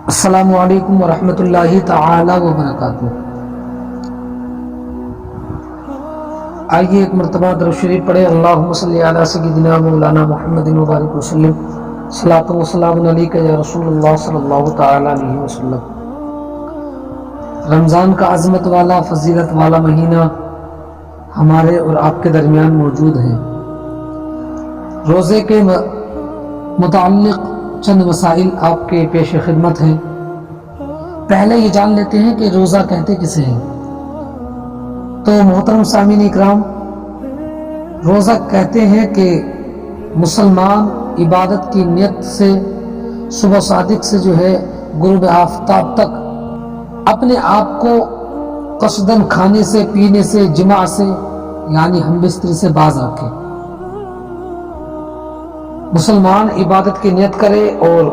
السلام علیکم ورحمۃ اللہ تعالی وبرکاتہ۔ آئیے ایک مرتبہ درود شریف پڑھے۔ اللہم صلی علی سیدنا مولانا محمد مبارک وسلم، صلاۃ و سلام علیک یا رسول اللہ صلی اللہ تعالی علیہ وسلم۔ رمضان کا عظمت والا فضیلت والا مہینہ ہمارے اور آپ کے درمیان موجود ہے۔ روزے کے متعلق چند مسائل آپ کے پیش خدمت ہیں۔ پہلے یہ جان لیتے ہیں کہ روزہ کہتے کسے ہیں۔ تو محترم سامعین اکرام، روزہ کہتے ہیں کہ مسلمان عبادت کی نیت سے صبح صادق سے غروب آفتاب تک اپنے آپ کو قصداً کھانے سے، پینے سے، جماع سے یعنی ہم بستری سے باز رکھے۔ مسلمان عبادت کی نیت کرے اور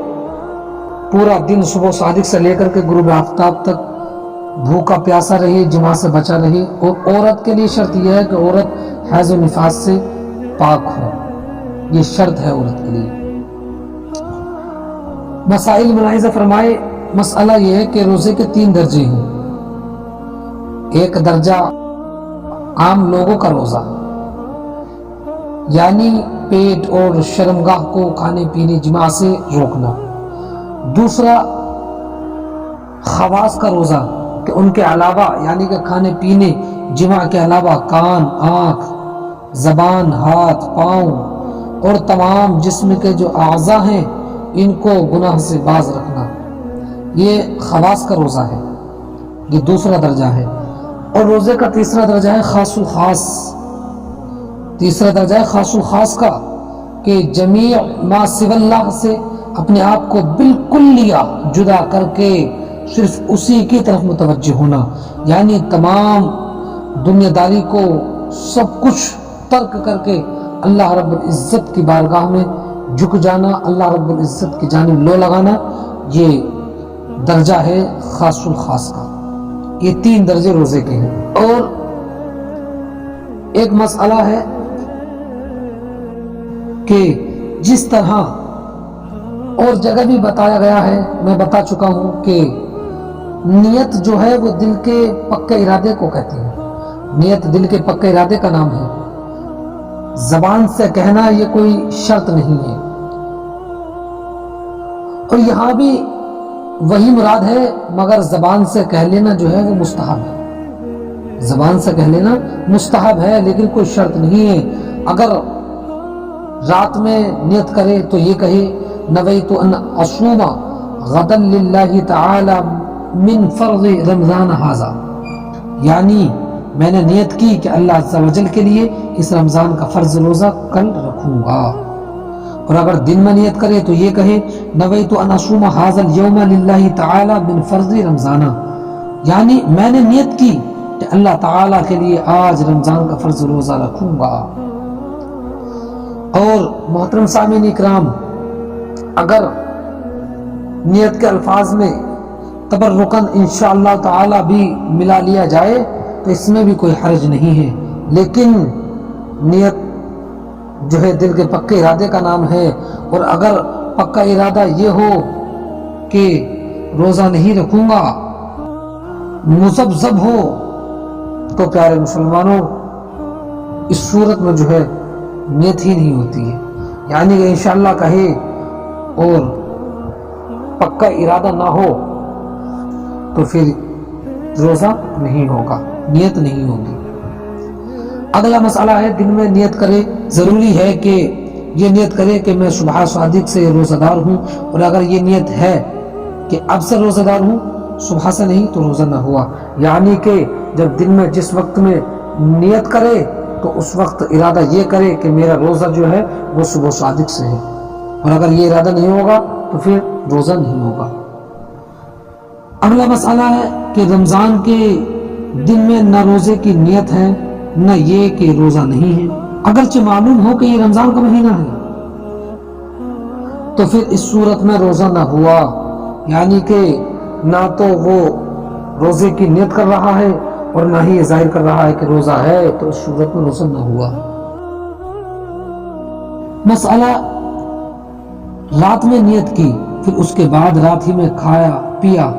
پورا دن صبح صادق سے لے کر کے غروب آفتاب تک بھوکا پیاسا رہے، جماع سے بچا رہے۔ اور عورت کے لیے شرط یہ ہے کہ عورت حیض و نفاس سے پاک ہو، یہ شرط ہے عورت کے لیے۔ مسائل ملاحظہ فرمائے۔ مسئلہ یہ ہے کہ روزے کے 3 درجے ہیں۔ ایک درجہ عام لوگوں کا روزہ، یعنی پیٹ اور شرمگاہ کو کھانے پینے جماع سے روکنا۔ دوسرا خواص کا روزہ، کہ ان کے علاوہ یعنی کہ کھانے پینے جماع کے علاوہ کان، آنکھ، زبان، ہاتھ، پاؤں اور تمام جسم کے جو اعضاء ہیں ان کو گناہ سے باز رکھنا، یہ خواص کا روزہ ہے، یہ دوسرا درجہ ہے۔ اور روزے کا تیسرا درجہ ہے خاص الخاص۔ تیسرا درجہ ہے خاص الخاص کا، کہ جمیع ما سوی اللہ سے اپنے آپ کو بالکل لیا جدا کر کے صرف اسی کی طرف متوجہ ہونا، یعنی تمام دنیا داری کو سب کچھ ترک کر کے اللہ رب العزت کی بارگاہ میں جھک جانا، اللہ رب العزت کی جانب لو لگانا، یہ درجہ ہے خاص الخاص کا۔ یہ 3 درجے روزے کے ہیں۔ اور ایک مسئلہ ہے کہ جس طرح اور جگہ بھی بتایا گیا ہے، میں بتا چکا ہوں کہ نیت جو ہے وہ دل کے پکے ارادے کو کہتے ہیں۔ نیت دل کے پکے ارادے کا نام ہے۔ زبان سے کہنا یہ کوئی شرط نہیں ہے۔ اور یہاں بھی وہی مراد ہے، مگر زبان سے کہہ لینا جو ہے وہ مستحب ہے۔ زبان سے کہہ لینا مستحب ہے، لیکن کوئی شرط نہیں ہے۔ اگر رات میں نیت کرے تو یہ کہے نویت ان اصوم غدا للہ تعالی من فرض رمضان ھذا، یعنی میں نے نیت کی کہ اللہ عز و جل کے لیے اس رمضان کا فرض روزہ کل رکھوں گا۔ اور اگر دن میں نیت کرے تو یہ کہے نویت ان اصوم ھذا اليوم للہ تعالی من فرض رمضان، یعنی میں نے نیت کی کہ اللہ تعالی کے لیے آج رمضان کا فرض روزہ رکھوں گا۔ اور محترم سامعین اکرام، اگر نیت کے الفاظ میں تبرکاً انشاءاللہ تعالی بھی ملا لیا جائے تو اس میں بھی کوئی حرج نہیں ہے، لیکن نیت جو ہے دل کے پکے ارادے کا نام ہے۔ اور اگر پکا ارادہ یہ ہو کہ روزہ نہیں رکھوں گا، مذبذب ہو، تو پیارے مسلمانوں اس صورت میں جو ہے نیت ہی نہیں ہوتی ہے، یعنی کہ انشاءاللہ کہے اور پکا ارادہ نہ ہو تو پھر روزہ نہیں ہوگا، نیت نہیں ہوگی۔ اگلا مسئلہ ہے دن میں نیت کرے۔ ضروری ہے کہ یہ نیت کرے کہ میں صبح صادق سے روزہ دار ہوں، اور اگر یہ نیت ہے کہ اب سے روزہ دار ہوں، صبح سے نہیں، تو روزہ نہ ہوا۔ یعنی کہ جب دن میں جس وقت میں نیت کرے تو اس وقت ارادہ یہ کرے کہ میرا روزہ جو ہے وہ صبح صادق سے ہے، اور اگر یہ ارادہ نہیں ہوگا تو پھر روزہ نہیں ہوگا۔ اگلا مسئلہ ہے کہ رمضان کے دن میں نہ روزے کی نیت ہے نہ یہ کہ روزہ نہیں ہے، اگرچہ معلوم ہو کہ یہ رمضان کا مہینہ ہے، تو پھر اس صورت میں روزہ نہ ہوا، یعنی کہ نہ تو وہ روزے کی نیت کر رہا ہے اور نہ ہی یہ ظاہر کر رہا ہے کہ روزہ ہے، تو اس صورت میں روزہ نہ ہوا۔ مسئلہ رات میں نیت کی پھر اس کے بعد رات ہی میں کھایا پیا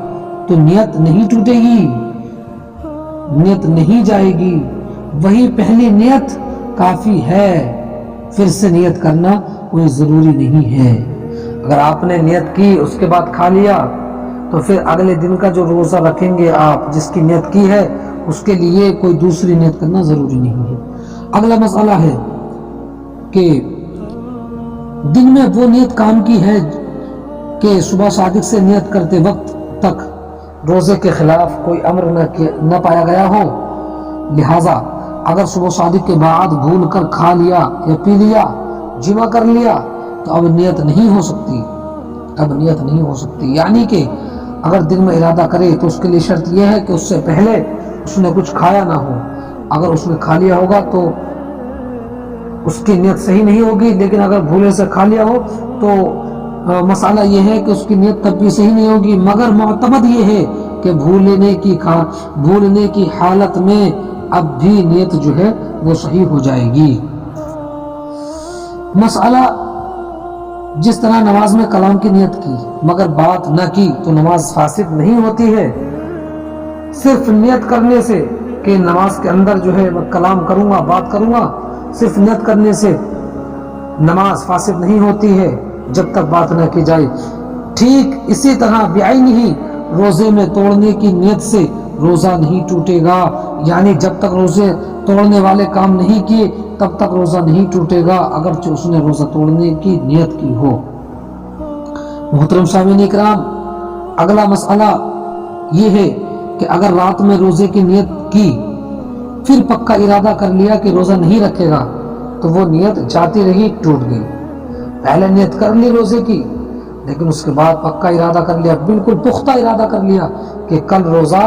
تو نیت نہیں ٹوٹے گی، نیت نہیں جائے گی، وہی پہلی نیت کافی ہے، پھر سے نیت کرنا کوئی ضروری نہیں ہے۔ اگر آپ نے نیت کی اس کے بعد کھا لیا تو پھر اگلے دن کا جو روزہ رکھیں گے آپ، جس کی نیت کی ہے اس کے لیے کوئی دوسری نیت کرنا ضروری نہیں ہے۔ اگلا مسئلہ ہے کہ دن میں وہ نیت کام کی ہے کہ صبح صادق سے نیت کرتے وقت تک روزے کے خلاف کوئی امر نہ پایا گیا ہو، لہٰذا اگر صبح صادق کے بعد بھول کر کھا لیا یا پی لیا، جمع کر لیا تو اب نیت نہیں ہو سکتی، اب نیت نہیں ہو سکتی۔ یعنی کہ اگر دن میں ارادہ کرے تو اس کے لیے شرط یہ ہے کہ اس سے پہلے اس نے کچھ کھایا نہ ہو۔ اگر اس نے کھا لیا ہوگا تو اس کی نیت صحیح نہیں ہوگی، لیکن اگر بھولے سے کھا لیا ہو تو مسئلہ یہ ہے کہ اس کی نیت تب بھی صحیح نہیں ہوگی، مگر معتمد یہ ہے کہ بھولنے کی حالت میں اب بھی نیت جو ہے وہ صحیح ہو جائے گی۔ مسئلہ جس طرح نماز میں کلام کی نیت کی مگر بات نہ کی تو نماز فاسد نہیں ہوتی ہے۔ صرف نیت کرنے سے کہ نماز کے اندر جو ہے میں کلام کروں گا، بات کروں گا، صرف نیت کرنے سے نماز فاسد نہیں ہوتی ہے جب تک بات نہ کی جائے۔ ٹھیک اسی طرح بعینہ روزے میں توڑنے کی نیت سے روزہ نہیں ٹوٹے گا، یعنی جب تک روزے توڑنے والے کام نہیں کیے تب تک روزہ نہیں ٹوٹے گا اگرچہ اس نے روزہ توڑنے کی نیت کی ہو۔ محترم سامعین اکرام، اگلا مسئلہ یہ ہے کہ اگر رات میں روزے کی نیت کی پھر پکا ارادہ کر لیا کہ روزہ نہیں رکھے گا تو وہ نیت جاتی رہی، ٹوٹ گئی۔ پہلے نیت کر لی روزے کی، لیکن اس کے بعد پکا ارادہ کر لیا، بالکل پختہ ارادہ کر لیا کہ کل روزہ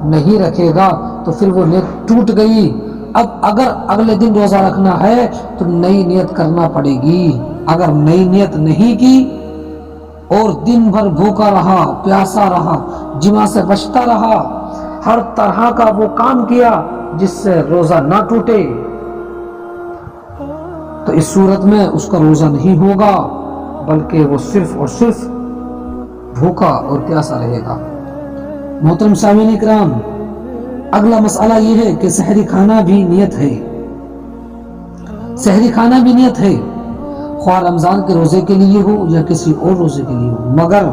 نہیں رکھے گا تو پھر وہ نیت ٹوٹ گئی۔ اب اگر اگلے دن روزہ رکھنا ہے تو نئی نیت کرنا پڑے گی۔ اگر نئی نیت نہیں کی اور دن بھر بھوکا رہا، پیاسا رہا، جمع سے بچتا رہا، ہر طرح کا وہ کام کیا جس سے روزہ نہ ٹوٹے، تو اس صورت میں اس کا روزہ نہیں ہوگا بلکہ وہ صرف اور صرف بھوکا اور پیاسا رہے گا۔ محترم سامعین اکرام، اگلا مسئلہ یہ ہے کہ سحری کھانا بھی نیت ہے۔ سحری کھانا بھی نیت ہے، خواہ رمضان کے روزے کے لیے ہو یا کسی اور روزے کے لیے ہو، مگر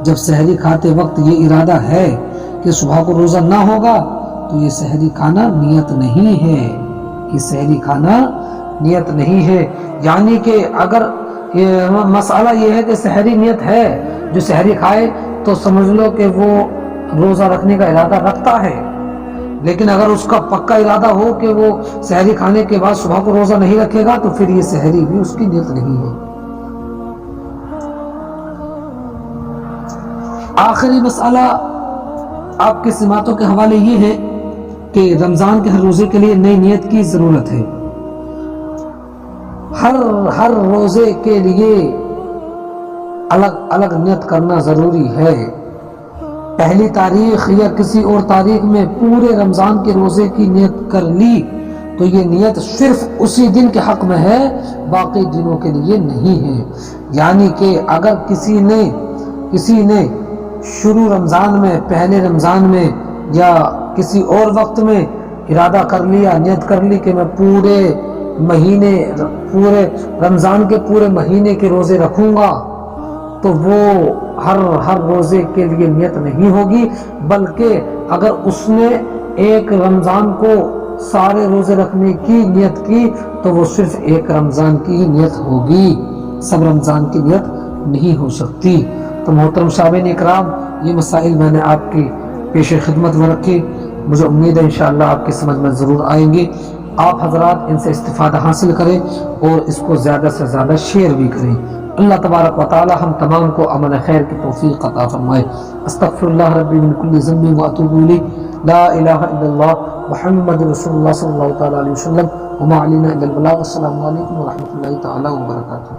جب سحری کھاتے وقت یہ ارادہ ہے کہ صبح کو روزہ نہ ہوگا تو یہ سحری کھانا نیت نہیں ہے، یہ سحری کھانا نیت نہیں ہے۔ یعنی کہ اگر مسئلہ یہ ہے کہ سحری نیت ہے، جو سحری کھائے تو سمجھ لو کہ وہ روزہ رکھنے کا ارادہ رکھتا ہے، لیکن اگر اس کا پکا ارادہ ہو کہ وہ سحری کھانے کے بعد صبح کو روزہ نہیں رکھے گا تو پھر یہ سحری بھی اس کی نیت نہیں ہے۔ آخری مسئلہ آپ کے سماعتوں کے حوالے یہ ہے کہ رمضان کے ہر روزے کے لیے نئی نیت کی ضرورت ہے۔ ہر روزے کے لیے الگ الگ نیت کرنا ضروری ہے۔ پہلی تاریخ یا کسی اور تاریخ میں پورے رمضان کے روزے کی نیت کر لی تو یہ نیت صرف اسی دن کے حق میں ہے، باقی دنوں کے لیے نہیں ہے۔ یعنی کہ اگر کسی نے شروع رمضان میں، پہلے رمضان میں یا کسی اور وقت میں ارادہ کر لیا، نیت کر لی کہ میں پورے رمضان کے پورے مہینے کے روزے رکھوں گا، تو وہ ہر روزے کے لیے نیت نہیں ہوگی، بلکہ اگر اس نے ایک رمضان کو سارے روزے رکھنے کی نیت کی تو وہ صرف ایک رمضان کی ہی نیت ہوگی، سب رمضان کی نیت نہیں ہو سکتی۔ تو محترم سامعین اکرام، یہ مسائل میں نے آپ کی پیش خدمت میں رکھی، مجھے امید ہے انشاءاللہ آپ کی سمجھ میں ضرور آئیں گے۔ آپ حضرات ان سے استفادہ حاصل کریں اور اس کو زیادہ سے زیادہ شیئر بھی کریں۔ اللہ تبارک و تعالی ہم تمام کو عمل خیر کی توفیق عطا فرمائے۔ استغفر اللہ ربی من کل ذنب واتوب الیہ، لا الہ الا اللہ محمد رسول اللہ صلی اللہ تعالی علیہ وسلم، وما علینا الا البلاغ۔ السلام علیکم ورحمۃ اللہ تعالی وبرکاتہ۔